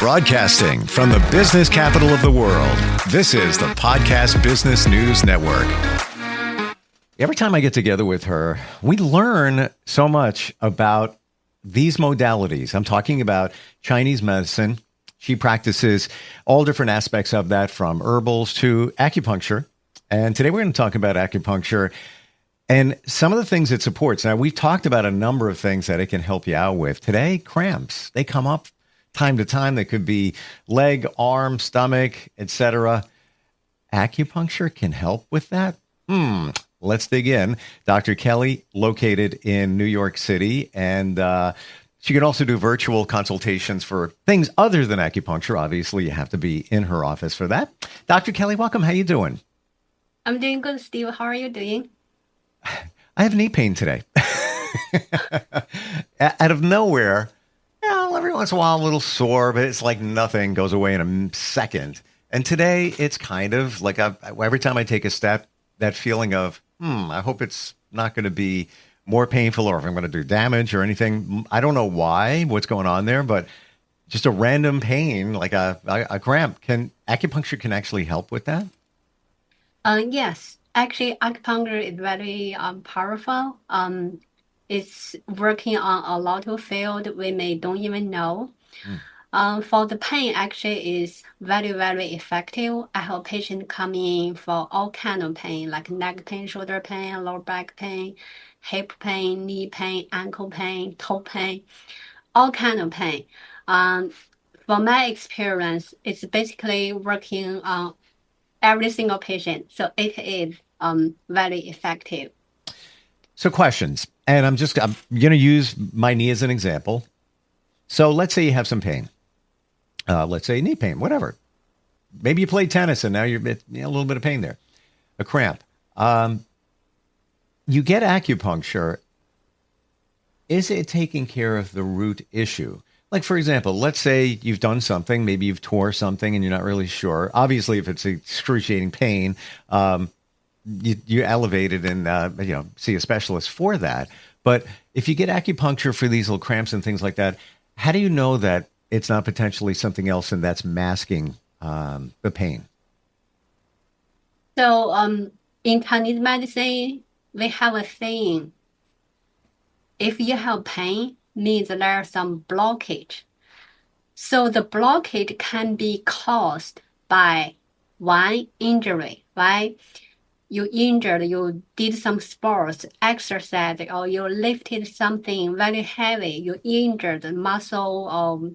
Broadcasting from the business capital of the world, this is the Podcast Business News Network. Every time I get together with her, we learn so much about these modalities. I'm talking about Chinese medicine. She practices all different aspects of that, from herbals to acupuncture. And today we're going to talk about acupuncture and some of the things it supports. Now, we've talked about a number of things that it can help you out with. Today, cramps. They come up time to time. They could be leg, arm, stomach, etc. Acupuncture can help with that? Let's dig in. Dr. Kelly, located in New York City, and she can also do virtual consultations for things other than acupuncture. Obviously, you have to be in her office for that. Dr. Kelly, welcome. How you doing? I'm doing good, Steve. How are you doing? I have knee pain today. Out of nowhere, every once in a while, a little sore, but it's like nothing, goes away in a second. And today, it's kind of like every time I take a step, that feeling of, I hope it's not going to be more painful or if I'm going to do damage or anything. I don't know why, what's going on there, but just a random pain, like a cramp. Acupuncture can actually help with that? Yes. Actually, acupuncture is very powerful. It's working on a lot of field we may don't even know. For the pain, actually is very, very effective. I have patients come in for all kind of pain, like neck pain, shoulder pain, lower back pain, hip pain, knee pain, ankle pain, toe pain, all kind of pain. For my experience, it's basically working on every single patient. So it is very effective. So questions, and I'm going to use my knee as an example. So let's say you have some pain. Let's say knee pain, whatever. Maybe you played tennis and now you're a little bit of pain there, a cramp. You get acupuncture. Is it taking care of the root issue? Like, for example, let's say you've done something, maybe you've tore something and you're not really sure. Obviously, if it's excruciating pain, you elevate it and see a specialist for that. But if you get acupuncture for these little cramps and things like that, how do you know that it's not potentially something else and that's masking the pain? So in Chinese medicine, we have a saying, if you have pain, means there's some blockage. So the blockage can be caused by one injury, right? You injured, you did some sports, exercise, or you lifted something very heavy, you injured the muscle, or,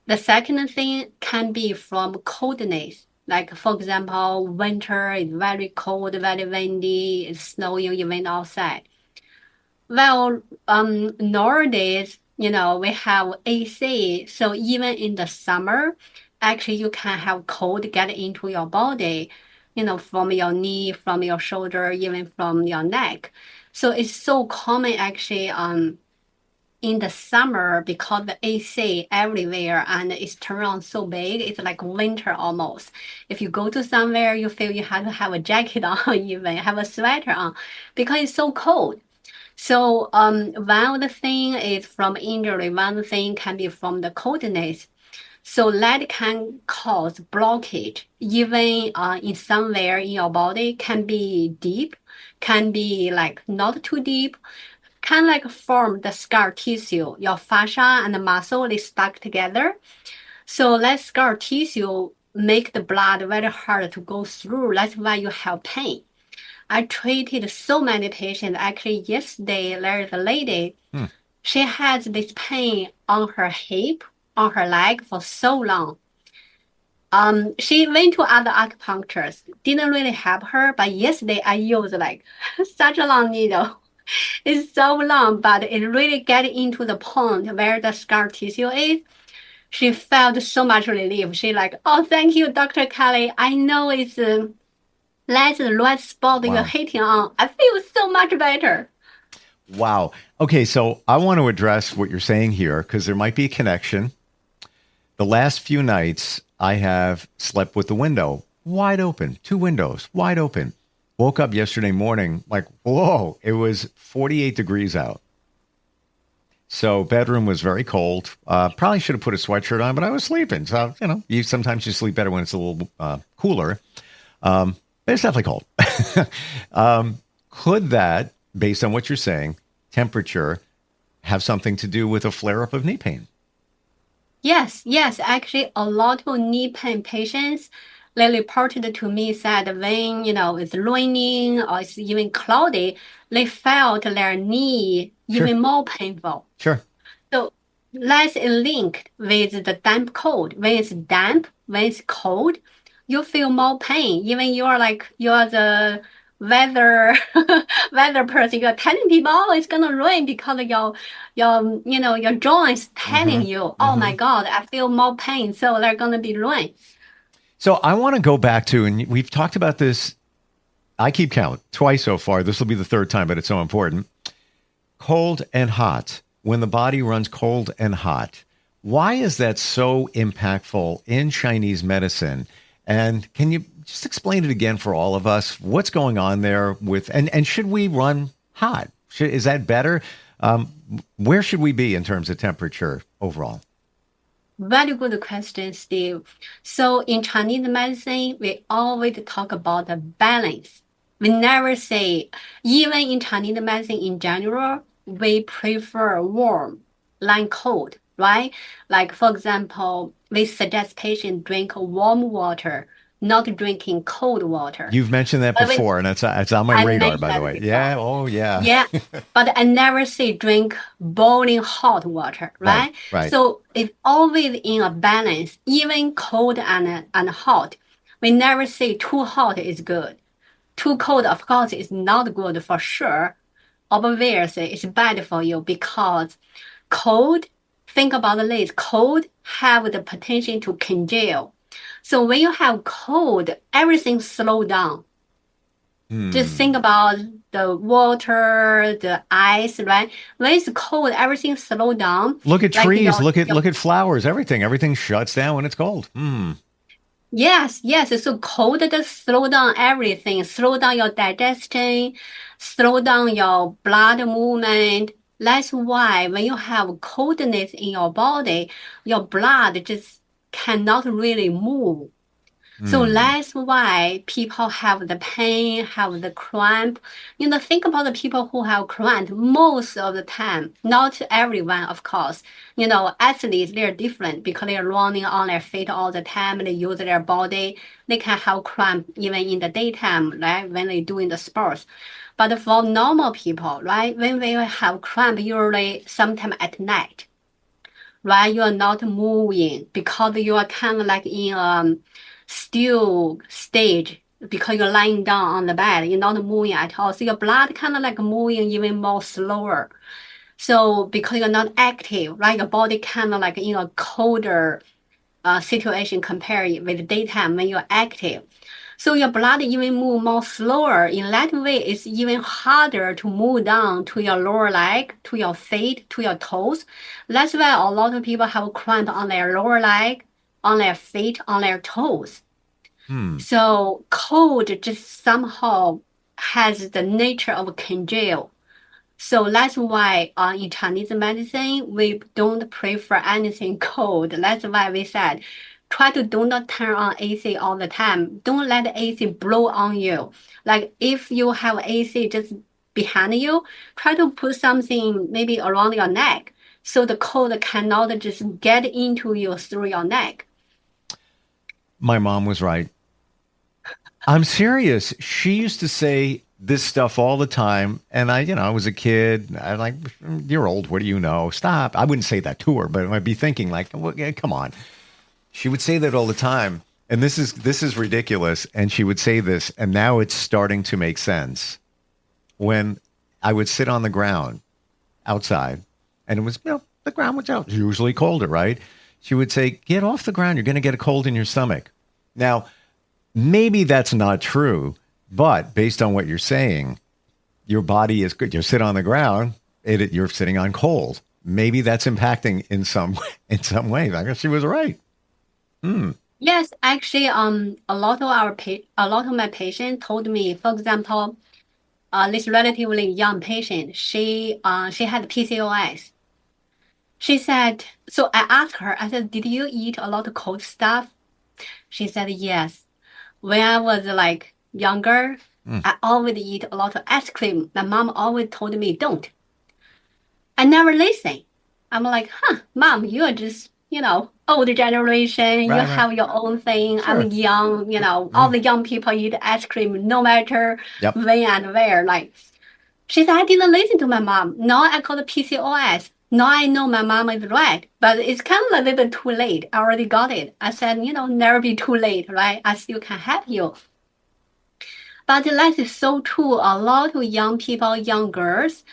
the second thing can be from coldness. Like, for example, winter is very cold, very windy, it's snowing, you went outside. Well, nowadays, we have AC, so even in the summer, actually you can have cold get into your body, from your knee, from your shoulder, even from your neck. So it's so common actually in the summer because the AC everywhere and it's turned on so big, it's like winter almost. If you go to somewhere, you feel you have to have a jacket on, even have a sweater on because it's so cold. So one of the thing is from injury, one thing can be from the coldness. So that can cause blockage, even in somewhere in your body, can be deep, can be like not too deep, can like form the scar tissue. Your fascia and the muscle is stuck together. So that scar tissue make the blood very hard to go through. That's why you have pain. I treated so many patients. Actually, yesterday, there's a lady, she has this pain on her hip, on her leg for so long. She went to other acupuncturists, didn't really help her, but yesterday I used like such a long needle. It's so long, but it really get into the point where the scar tissue is. She felt so much relief. She like, oh, thank you, Dr. Kelly. I know it's that's the right spot you're hitting on. I feel so much better. Wow. Okay, so I want to address what you're saying here because there might be a connection. The last few nights, I have slept with the window wide open, 2 windows wide open. Woke up yesterday morning like, whoa, it was 48 degrees out. So bedroom was very cold. Probably should have put a sweatshirt on, but I was sleeping. So, you sometimes you sleep better when it's a little cooler. But it's definitely cold. Could that, based on what you're saying, temperature, have something to do with a flare-up of knee pain? Yes, yes. Actually, a lot of knee pain patients, they reported to me said when, it's raining or it's even cloudy, they felt their knee Sure, even more painful. sure. So that's linked with the damp cold. When it's damp, when it's cold, you feel more pain. Even you're the weather weather person, you're telling people, oh, it's gonna rain because your joints telling hmm you, oh hmm my God, I feel more pain, so they're gonna be rain. So I want to go back to, and we've talked about this. I keep count twice so far. This will be the third time, but it's so important. Cold and hot. When the body runs cold and hot, why is that so impactful in Chinese medicine? And can you just explain it again for all of us? What's going on there with, and should we run hot? Is that better? Where should we be in terms of temperature overall? Very good question, Steve. So in Chinese medicine, we always talk about the balance. We never say, even in Chinese medicine in general, we prefer warm than cold, right? Like, for example, we suggest patients drink warm water, not drinking cold water. You've mentioned that But when before, and it's on my I radar, mentioned by the that way. before. Yeah. Oh, yeah. Yeah, but I never say drink boiling hot water, Right. right? Right. So it's always in a balance, even cold and hot. We never say too hot is good. Too cold, of course, is not good for sure. Obviously, it's bad for you because cold, think about this, cold have the potential to congeal. So when you have cold, everything slow down. Just think Hmm. about the water, the ice, right? When it's cold, everything slow down. Look at Like trees. your, Look your at flowers. Everything. Everything shuts down when it's cold. Hmm. yes, yes. So cold just slow down everything, slow down your digestion, slow down your blood movement. That's why when you have coldness in your body, your blood just cannot really move. So Hmm. that's why people have the pain, have the cramp. Think about the people who have cramp most of the time. Not everyone, of course. Athletes, they're different because they're running on their feet all the time. They use their body. They can have cramp even in the daytime, right? When they're doing the sports. But for normal people, right? When we have cramp, usually sometime at night, right? You are not moving because you are kind of like in a still stage because you're lying down on the bed. You're not moving at all. So your blood kind of like moving even more slower. So because you're not active, right? Your body kind of like in a colder situation compared with daytime when you're active. So your blood even move more slower. In that way, it's even harder to move down to your lower leg, to your feet, to your toes. That's why a lot of people have cramp on their lower leg, on their feet, on their toes. Hmm. So cold just somehow has the nature of congeal. So that's why in Chinese medicine, we don't prefer anything cold. That's why we said, try to do not turn on AC all the time. Don't let the AC blow on you. Like if you have AC just behind you, try to put something maybe around your neck so the cold cannot just get into you through your neck. My mom was right. I'm serious. She used to say this stuff all the time. And I was a kid. I'm like, you're old. What do you know? Stop. I wouldn't say that to her, but I'd be thinking like, well, yeah, come on. She would say that all the time. And this is ridiculous. And she would say this. And now it's starting to make sense. When I would sit on the ground outside and it was, the ground was out, usually colder, right? She would say, get off the ground. You're going to get a cold in your stomach. Now, maybe that's not true, but based on what you're saying, your body is good. You sit on the ground, you're sitting on cold. Maybe that's impacting in some in some ways. I guess she was right. Hmm. Yes, actually, a lot of my patients told me, for example, this relatively young patient, she had PCOS. She said, so I asked her, I said, did you eat a lot of cold stuff? She said, yes. When I was like younger, I always eat a lot of ice cream. My mom always told me, don't. I never listen. I'm like, mom, you're just, older generation. You Right, right. have your own thing. Sure. I'm young, all the young people eat ice cream no matter Yep. when and where. Like, she said, I didn't listen to my mom. Now I call it PCOS. Now I know my mom is right, but it's kind of a little bit too late. I already got it. I said, never be too late, right? I still can help you. But that is so true. A lot of young people, young girls,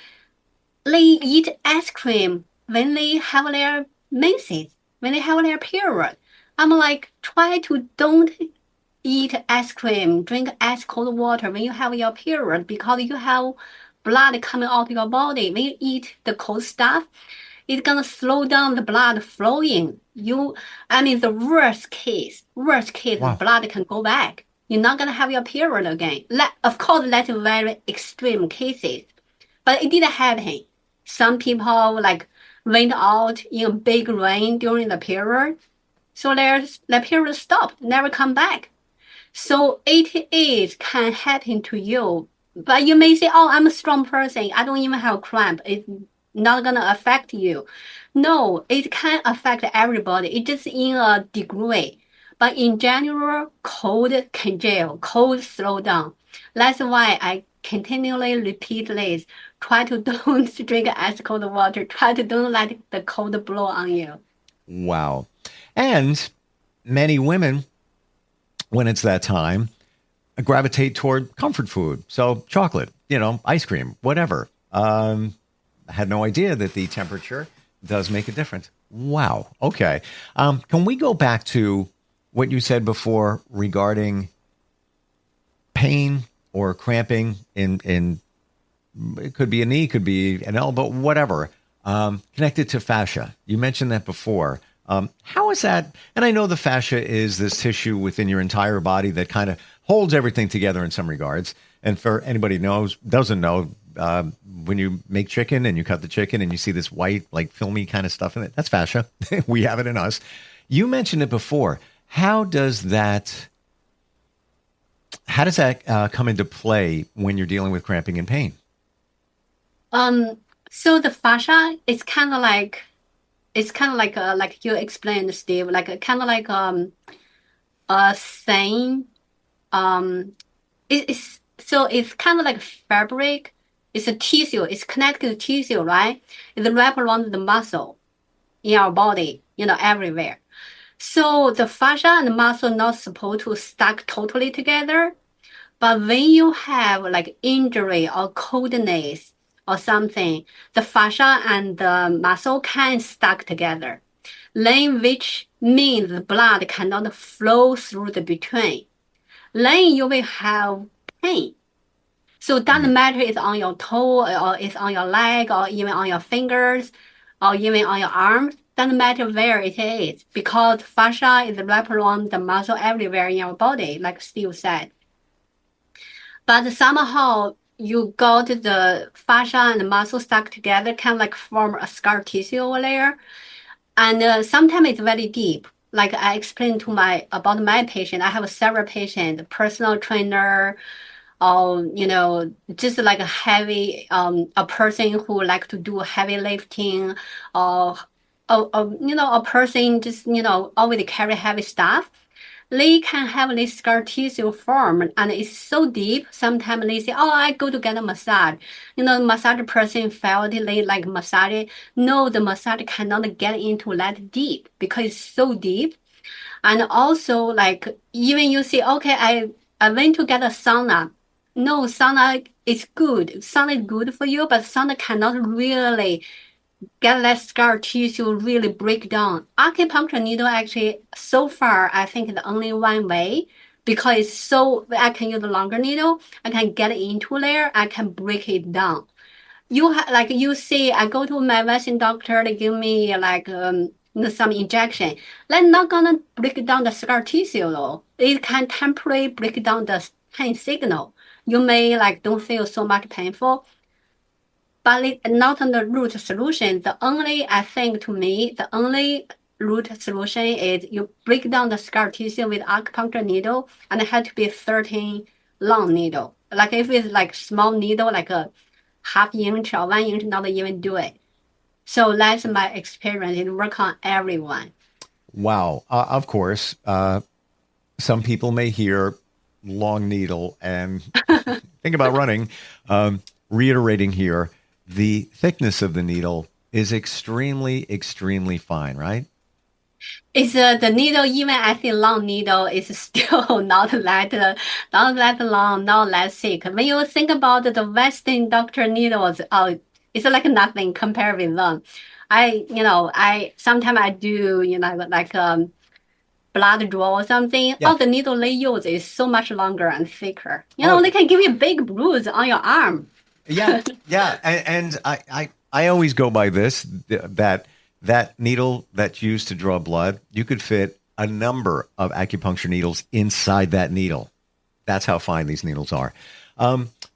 they eat ice cream when they have their menses, when they have their period. I'm like, try to don't eat ice cream, drink ice cold water when you have your period because you have blood coming out of your body. When you eat the cold stuff, it's gonna slow down the blood flowing. The worst case, the Wow. blood can go back. You're not gonna have your period again. Of course, that's very extreme cases, but it didn't happen. Some people like went out in big rain during the period, so the period stopped, never come back. So it is can happen to you, but you may say, "Oh, I'm a strong person. I don't even have cramp. It's not gonna affect you." No, it can affect everybody. It just in a degree. But in general, cold can jail, cold slow down. That's why I continually repeat this. Try to don't drink ice cold water. Try to don't let the cold blow on you. Wow. And many women, when it's that time, gravitate toward comfort food. So chocolate, ice cream, whatever. I had no idea that the temperature does make a difference. Wow. Okay. Can we go back to what you said before regarding pain or cramping in it could be a knee, could be an elbow, whatever, connected to fascia? You mentioned that before. How is that? And I know the fascia is this tissue within your entire body that kind of holds everything together in some regards. And for anybody doesn't know, when you make chicken and you cut the chicken and you see this white, like filmy kind of stuff in it, that's fascia. We have it in us. You mentioned it before. How does that come into play when you're dealing with cramping and pain? So the fascia is kind of like like you explained, Steve, like kind of like a thing. It's kind of like fabric. It's a tissue. It's connected to tissue, right? It's wrapped around the muscle in our body, everywhere. So the fascia and the muscle not supposed to stuck totally together. But when you have like injury or coldness or something, the fascia and the muscle can stuck together. Then which means the blood cannot flow through the between. Then you will have pain. So it doesn't matter it's on your toe or it's on your leg or even on your fingers or even on your arms. Doesn't matter where it is because fascia is wrapped around the muscle everywhere in your body, like Steve said. But somehow you got the fascia and the muscle stuck together, kind of like form a scar tissue over there. And sometimes it's very deep. Like I explained about my patient, I have several patients, personal trainer, just like a person who like to do heavy lifting, or, a person just, always carry heavy stuff. They can have this scar tissue form and it's so deep. Sometimes they say, oh, I go to get a massage. Massage person felt they like massage. No, the massage cannot get into that deep because it's so deep. And also like, even you say, okay, I went to get a sauna. No, sauna is good. Sauna is good for you, but sauna cannot really get that scar tissue really break down. Acupuncture needle actually, so far, I think the only one way, because I can use a longer needle, I can get into there, I can break it down. Like you see, I go to my Western doctor, they give me like some injection. They're not gonna break down the scar tissue though. It can temporarily break down the pain signal. You may like don't feel so much painful. but it's not the root solution. I think to me, the only root solution is you break down the scar tissue with acupuncture needle, and it had to be 13 long needle. Like if it's like small needle, like a half inch or 1 inch, not even do it. So that's my experience. It work on everyone. Wow. Of course, some people may hear long needle and think about running. Reiterating here, the thickness of the needle is extremely, extremely fine, right? It's the needle, even I think long needle is still not that long, not that thick. When you think about the Western doctor needles, it's like nothing compared with them. I sometimes I do, like blood draw or something. Yeah. All the needle they use is so much longer and thicker. Oh, They can give you a big bruise on your arm. yeah, yeah, and I always go by this that needle that's used to draw blood, you could fit a number of acupuncture needles inside that needle. That's how fine these needles are.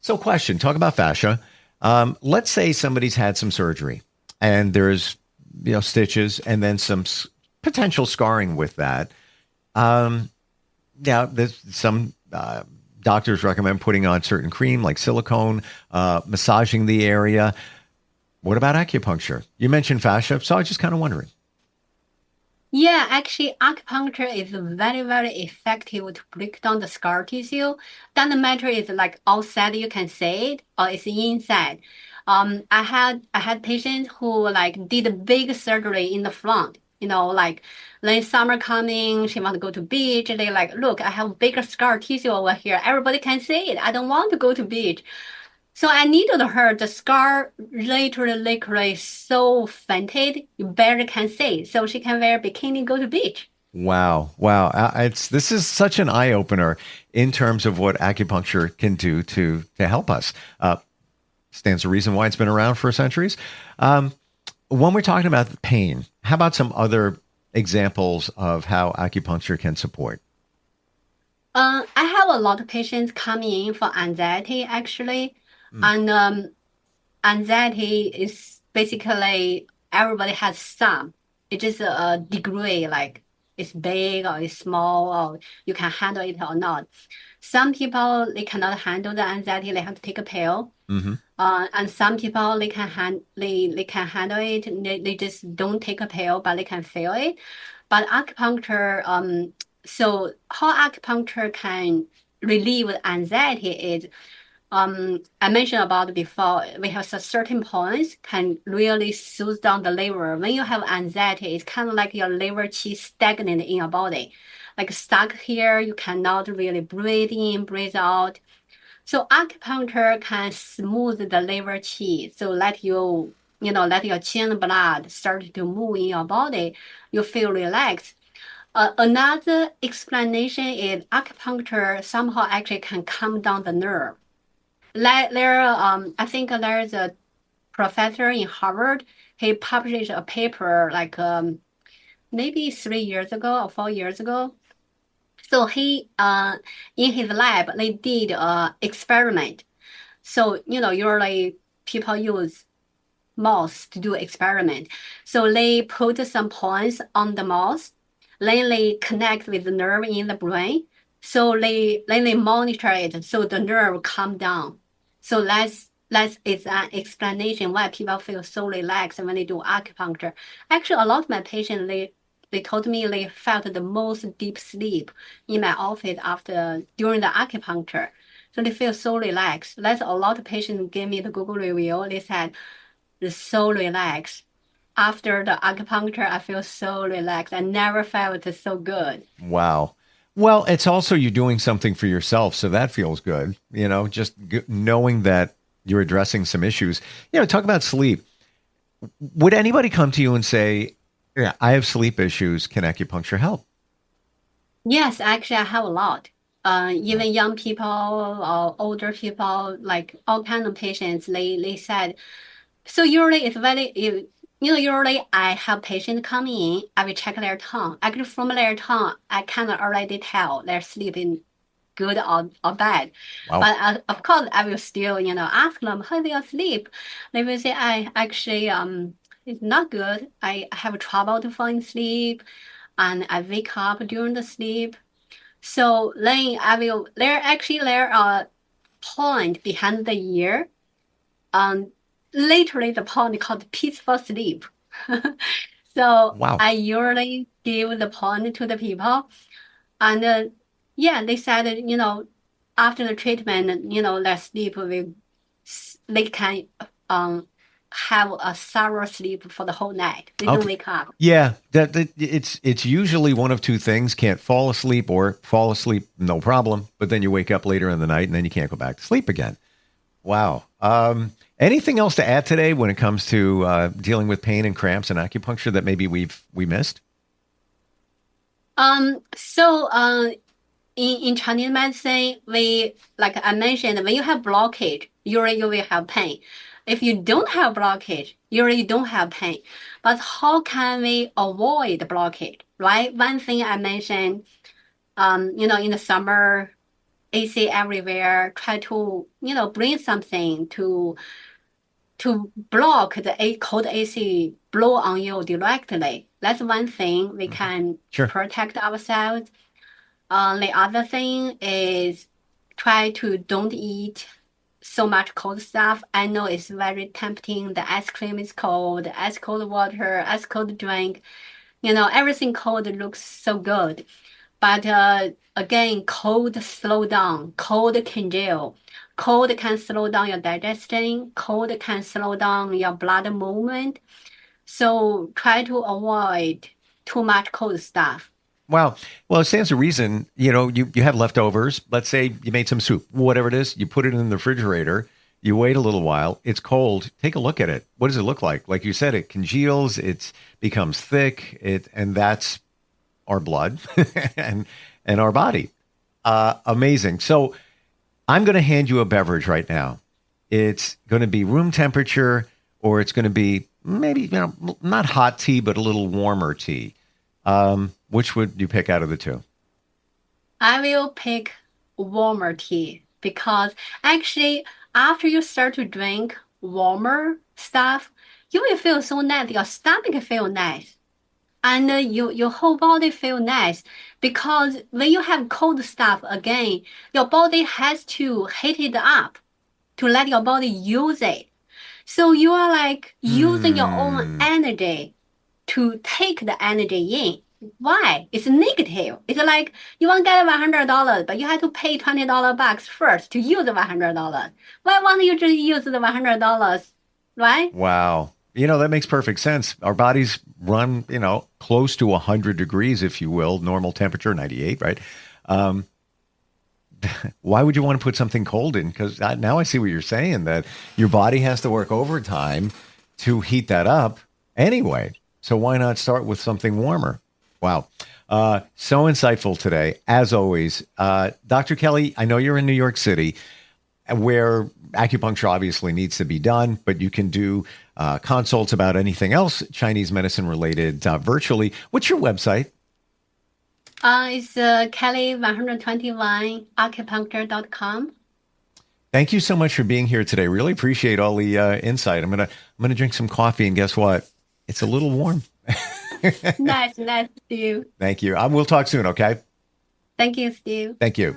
So, question: talk about fascia. Let's say somebody's had some surgery, and there's stitches, and then some potential scarring with that. Now, there's some doctors recommend putting on certain cream like silicone, massaging the area. What about acupuncture? You mentioned fascia, so I was just kind of wondering. Yeah, actually, acupuncture is very, very effective to break down the scar tissue. Doesn't matter it's like outside you can see it or it's inside. I had patients who like did a big surgery in the front. Like when summer coming, she want to go to beach. They like, look, I have bigger scar tissue over here. Everybody can see it. I don't want to go to beach. So I needled her. The scar literally so fainted, you barely can see. So she can wear bikini, go to beach. Wow, wow! This is such an eye opener in terms of what acupuncture can do to help us. Stands to reason why it's been around for centuries. When we're talking about pain, how about some other examples of how acupuncture can support? I have a lot of patients coming in for anxiety actually, Mm. and anxiety is basically everybody has some. It's just a degree, like it's big or it's small or you can handle it or not. Some people they cannot handle the anxiety, they have to take a pill. Hmm. And some people they can handle it. They just don't take a pill, but they can feel it. But acupuncture, so how acupuncture can relieve anxiety is I mentioned about before, we have certain points can really soothe down the liver. When you have anxiety, it's kind of like your liver qi stagnant in your body. Like stuck here, you cannot really breathe in, breathe out. So acupuncture can smooth the liver qi. So let your qi blood start to move in your body. You feel relaxed. Another explanation is acupuncture somehow actually can calm down the nerve. I think there's a professor in Harvard. He published a paper like maybe 3 years ago or 4 years ago. So he in his lab they did experiment. So usually people use mouse to do experiment. So they put some points on the mouse, then they connect with the nerve in the brain. So they monitor it so the nerve calm down. So that's it's an explanation why people feel so relaxed when they do acupuncture. Actually, a lot of my patients they told me they felt the most deep sleep in my office after during the acupuncture. So they feel so relaxed. That's a lot of patients gave me the Google review. They said they're so relaxed. After the acupuncture, I feel so relaxed. I never felt so good. Wow. Well, it's also you doing something for yourself, so that feels good. Just knowing that you're addressing some issues. Talk about sleep. Would anybody come to you and say, "Yeah, I have sleep issues. Can acupuncture help?" Yes, actually, I have a lot. Even young people or older people, like all kind of patients, they said. So usually it's usually I have patients coming in, I will check their tongue. Actually, from their tongue, I can already tell they're sleeping good or bad. Wow. But of course, I will still, ask them how they sleep. They will say, I actually, it's not good. I have trouble to fall asleep, and I wake up during the sleep. So then there are point behind the ear. Literally the point called peaceful sleep. So Wow. I usually give the point to the people, and they said, after the treatment, their sleep they can have a sour sleep for the whole night. They don't wake up. Yeah, it's usually one of two things: can't fall asleep, or fall asleep no problem, but then you wake up later in the night and then you can't go back to sleep again. Wow. Anything else to add today when it comes to dealing with pain and cramps and acupuncture that maybe we missed? In Chinese medicine, like I mentioned, when you have blockage, usually you will have pain. If you don't have blockage, usually you don't have pain. But how can we avoid the blockage, right? One thing I mentioned, in the summer, AC everywhere, try to, bring something to block the cold AC blow on you directly. That's one thing we can protect ourselves. The other thing is try to don't eat so much cold stuff. I know it's very tempting. The ice cream is cold, ice cold water, ice cold drink. Everything cold looks so good. But again, cold slow down, cold congeal. Cold can slow down your digestion. Cold can slow down your blood movement. So try to avoid too much cold stuff. Wow. Well, it stands to reason, you have leftovers. Let's say you made some soup, whatever it is, you put it in the refrigerator, you wait a little while, it's cold. Take a look at it. What does it look like? Like you said, it congeals, it becomes thick, and that's our blood and our body. Amazing. So I'm going to hand you a beverage right now. It's going to be room temperature, or it's going to be maybe, not hot tea, but a little warmer tea. Which would you pick out of the two? I will pick warmer tea because actually after you start to drink warmer stuff, you will feel so nice. Your stomach feel nice. And your whole body feel nice because when you have cold stuff, again, your body has to heat it up to let your body use it. So you are like using your own energy to take the energy in. Why? It's negative. It's like you want to get $100, but you have to pay $20 first to use the $100. Why won't you just use the $100, right? Wow. That makes perfect sense. Our bodies run, close to 100 degrees, if you will, normal temperature, 98, right? Why would you want to put something cold in? Because now I see what you're saying, that your body has to work overtime to heat that up anyway. So why not start with something warmer? Wow. So insightful today, as always. Dr. Kelly, I know you're in New York City, where acupuncture obviously needs to be done, but you can do consults about anything else Chinese medicine related virtually. What's your website? It's Kelly121acupuncture.com. Thank you so much for being here today. Really appreciate all the insight. I'm gonna drink some coffee, and guess what? It's a little warm. Nice, Steve. Thank you. We'll talk soon, okay? Thank you, Steve. Thank you.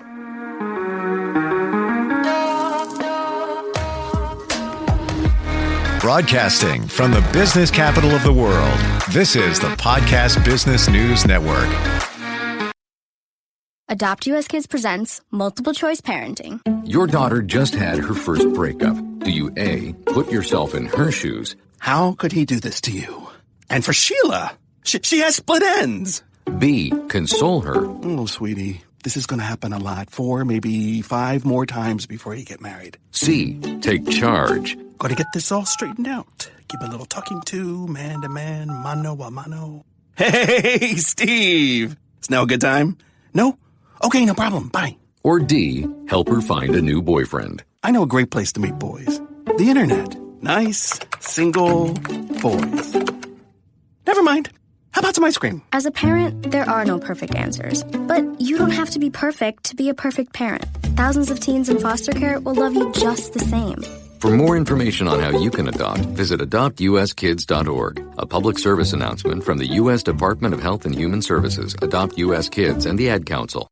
Broadcasting from the business capital of the world, this is the Podcast Business News Network. Adopt US Kids presents Multiple Choice Parenting. Your daughter just had her first breakup. Do you A, put yourself in her shoes? How could he do this to you? And for Sheila, she has split ends. B, console her. Oh, sweetie, this is going to happen a lot. 4, maybe 5 more times before you get married. C, take charge. Got to get this all straightened out. Give a little talking to, man to man, mano a mano. Hey, Steve. It's now a good time? No? Okay, no problem. Bye. Or D, help her find a new boyfriend. I know a great place to meet boys. The internet. Nice, single boys. Never mind. How about some ice cream? As a parent, there are no perfect answers. But you don't have to be perfect to be a perfect parent. Thousands of teens in foster care will love you just the same. For more information on how you can adopt, visit adoptuskids.org. A public service announcement from the U.S. Department of Health and Human Services, Adopt U.S. Kids, and the Ad Council.